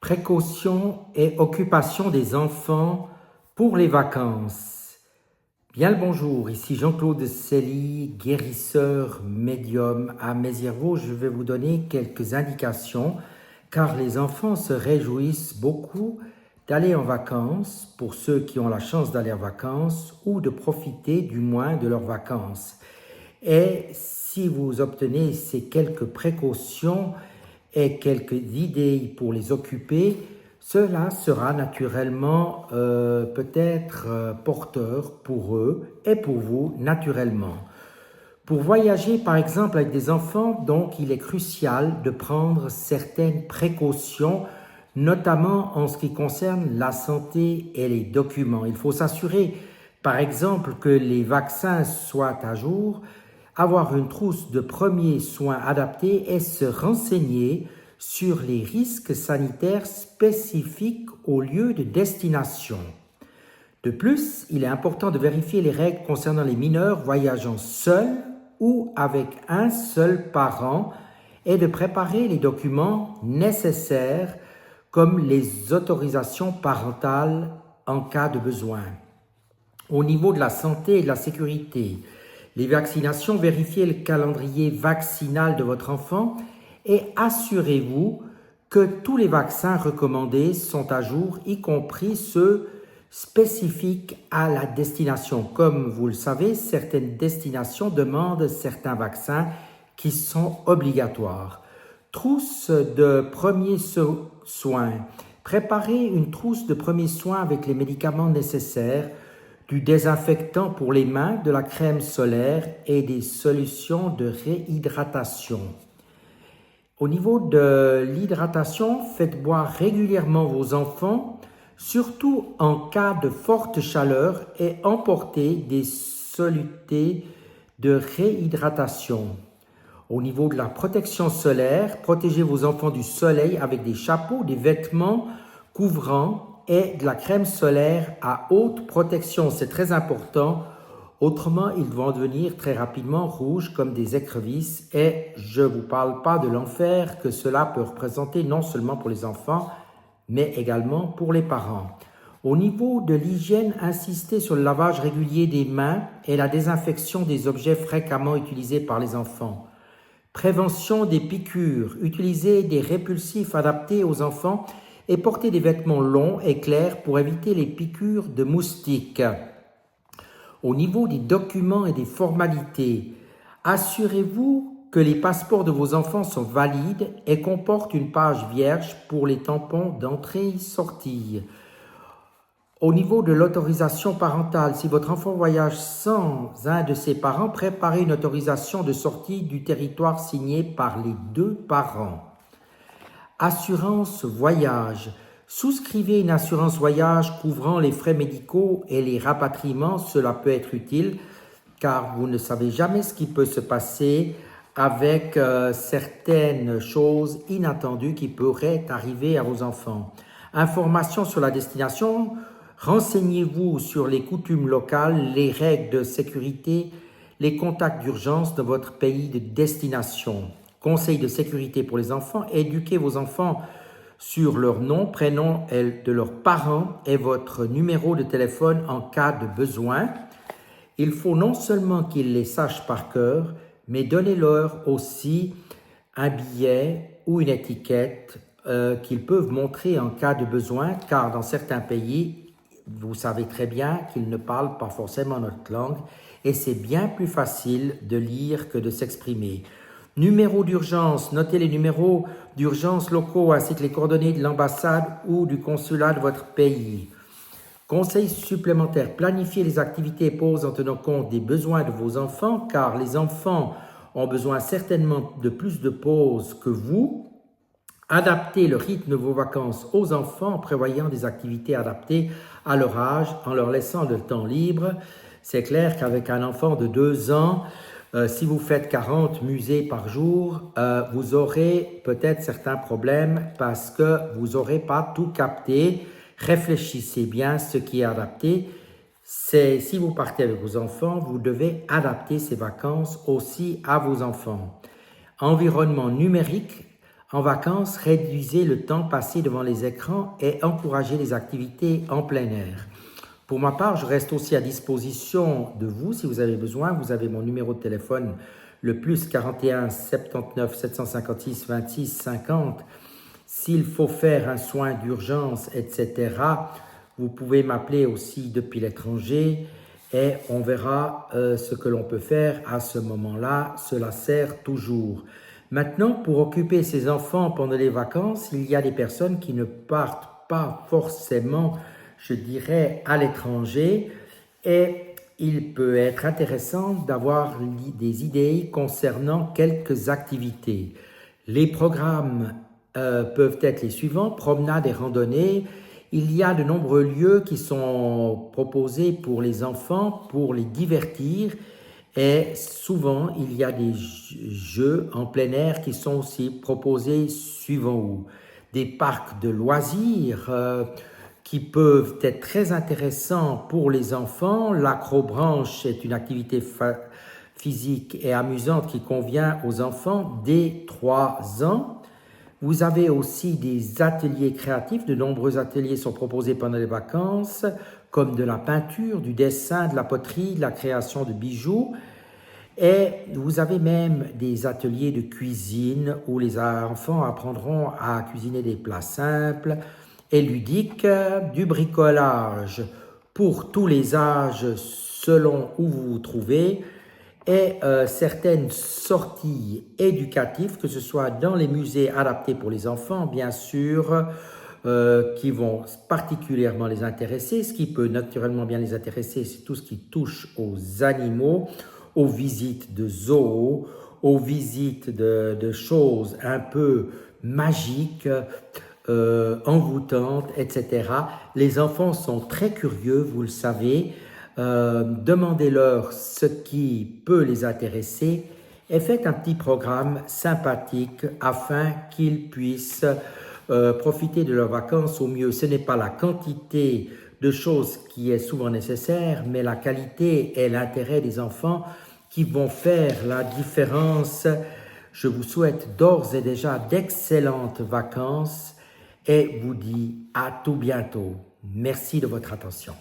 Précaution et occupation des enfants pour les vacances. Bien le bonjour, ici Jean-Claude Célie, guérisseur médium à Mézières-Vaux. Je vais vous donner quelques indications car les enfants se réjouissent beaucoup d'aller en vacances, pour ceux qui ont la chance d'aller en vacances ou de profiter du moins de leurs vacances. Et si vous obtenez ces quelques précautions et quelques idées pour les occuper, cela sera naturellement peut-être porteur pour eux et pour vous naturellement. Pour voyager par exemple avec des enfants, donc il est crucial de prendre certaines précautions, notamment en ce qui concerne la santé et les documents. Il faut s'assurer par exemple que les vaccins soient à jour, avoir une trousse de premiers soins adaptés et se renseigner sur les risques sanitaires spécifiques au lieu de destination. De plus, il est important de vérifier les règles concernant les mineurs voyageant seuls ou avec un seul parent et de préparer les documents nécessaires comme les autorisations parentales en cas de besoin. Au niveau de la santé et de la sécurité, les vaccinations, vérifiez le calendrier vaccinal de votre enfant et assurez-vous que tous les vaccins recommandés sont à jour, y compris ceux spécifiques à la destination. Comme vous le savez, certaines destinations demandent certains vaccins qui sont obligatoires. Trousse de premiers soins. Préparez une trousse de premiers soins avec les médicaments nécessaires, du désinfectant pour les mains, de la crème solaire et des solutions de réhydratation. Au niveau de l'hydratation, faites boire régulièrement vos enfants, surtout en cas de forte chaleur, et emportez des solutés de réhydratation. Au niveau de la protection solaire, protégez vos enfants du soleil avec des chapeaux, des vêtements couvrants et de la crème solaire à haute protection. C'est très important, autrement ils vont devenir très rapidement rouges comme des écrevisses et je ne vous parle pas de l'enfer que cela peut représenter non seulement pour les enfants mais également pour les parents. Au niveau de l'hygiène, insistez sur le lavage régulier des mains et la désinfection des objets fréquemment utilisés par les enfants. Prévention des piqûres, utilisez des répulsifs adaptés aux enfants et portez des vêtements longs et clairs pour éviter les piqûres de moustiques. Au niveau des documents et des formalités, assurez-vous que les passeports de vos enfants sont valides et comportent une page vierge pour les tampons d'entrée-sortie. Au niveau de l'autorisation parentale, si votre enfant voyage sans un de ses parents, préparez une autorisation de sortie du territoire signée par les deux parents. Assurance voyage. Souscrivez une assurance voyage couvrant les frais médicaux et les rapatriements. Cela peut être utile car vous ne savez jamais ce qui peut se passer avec certaines choses inattendues qui pourraient arriver à vos enfants. Information sur la destination. Renseignez-vous sur les coutumes locales, les règles de sécurité, les contacts d'urgence de votre pays de destination. Conseils de sécurité pour les enfants, éduquez vos enfants sur leur nom, prénom de leurs parents et votre numéro de téléphone en cas de besoin. Il faut non seulement qu'ils les sachent par cœur, mais donnez-leur aussi un billet ou une étiquette qu'ils peuvent montrer en cas de besoin, car dans certains pays, vous savez très bien qu'ils ne parlent pas forcément notre langue et c'est bien plus facile de lire que de s'exprimer. Numéro d'urgence, notez les numéros d'urgence locaux ainsi que les coordonnées de l'ambassade ou du consulat de votre pays. Conseils supplémentaires, planifiez les activités et pauses en tenant compte des besoins de vos enfants car les enfants ont besoin certainement de plus de pauses que vous. Adaptez le rythme de vos vacances aux enfants en prévoyant des activités adaptées à leur âge en leur laissant le temps libre. C'est clair qu'avec un enfant de 2 ans, si vous faites 40 musées par jour, vous aurez peut-être certains problèmes parce que vous n'aurez pas tout capté. Réfléchissez bien ce qui est adapté. Si vous partez avec vos enfants, vous devez adapter ces vacances aussi à vos enfants. Environnement numérique. En vacances, réduisez le temps passé devant les écrans et encouragez les activités en plein air. Pour ma part, je reste aussi à disposition de vous si vous avez besoin. Vous avez mon numéro de téléphone, le plus 41 79 756 26 50. S'il faut faire un soin d'urgence, etc., vous pouvez m'appeler aussi depuis l'étranger et on verra ce que l'on peut faire à ce moment-là. Cela sert toujours. Maintenant, pour occuper ses enfants pendant les vacances, il y a des personnes qui ne partent pas forcément, je dirais, à l'étranger et il peut être intéressant d'avoir des idées concernant quelques activités. Les programmes peuvent être les suivants: promenades et randonnées. Il y a de nombreux lieux qui sont proposés pour les enfants, pour les divertir. Et souvent, il y a des jeux en plein air qui sont aussi proposés suivant où. Des parcs de loisirs qui peuvent être très intéressants pour les enfants. L'acrobranche est une activité physique et amusante qui convient aux enfants dès 3 ans. Vous avez aussi des ateliers créatifs. De nombreux ateliers sont proposés pendant les vacances, comme de la peinture, du dessin, de la poterie, de la création de bijoux. Et vous avez même des ateliers de cuisine où les enfants apprendront à cuisiner des plats simples et ludiques, du bricolage pour tous les âges selon où vous vous trouvez, et certaines sorties éducatives, que ce soit dans les musées adaptés pour les enfants, bien sûr, qui vont particulièrement les intéresser. Ce qui peut naturellement bien les intéresser, c'est tout ce qui touche aux animaux, aux visites de zoos, aux visites de choses un peu magiques, envoûtantes, etc. Les enfants sont très curieux, vous le savez. Demandez-leur ce qui peut les intéresser et faites un petit programme sympathique afin qu'ils puissent profiter de leurs vacances au mieux. Ce n'est pas la quantité de choses qui est souvent nécessaire, mais la qualité et l'intérêt des enfants qui vont faire la différence. Je vous souhaite d'ores et déjà d'excellentes vacances et vous dis à tout bientôt. Merci de votre attention.